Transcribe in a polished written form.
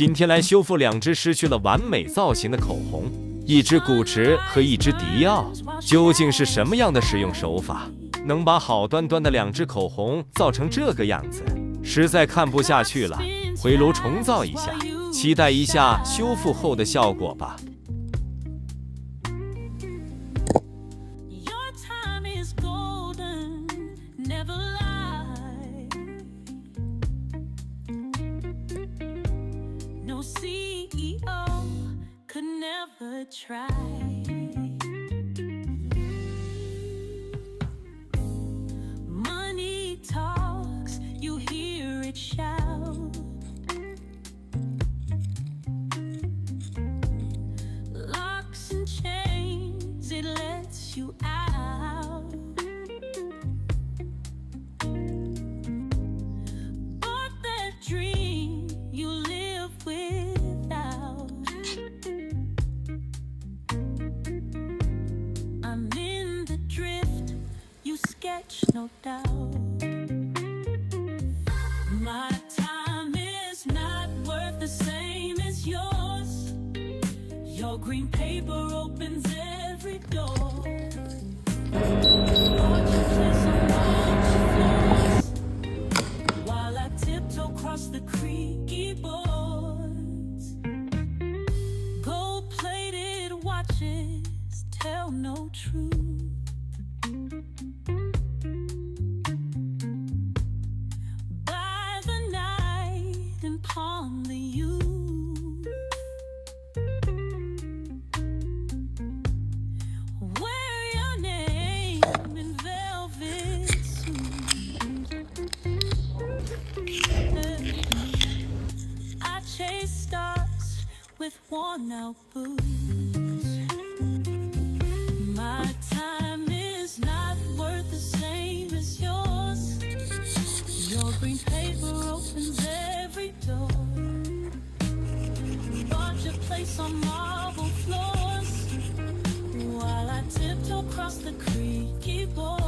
今天来修复2支失去了完美造型的口红，一支古驰和一支迪奥。究竟是什么样的使用手法，能把好端端的2支口红造成这个样子？实在看不下去了，回炉重造一下，期待一下修复后的效果吧。Money talks, you hear it shout. Locks and chains, it lets you out. But that dream you live without. I'm in the drift, you sketch no doubt. My time is not worth the same as yours. Your green paper opens every door. Watch you place on marble floors while I tiptoe across the creaky boards. Gold-plated watches tell no truth. By the night and pawn the youth. Wear your name in velvet suit. I chase stars with worn-out boots. My time is not worth the same as yours. Your green paper opens every door. Watch your place on marble floors while I tiptoe across the creaky board.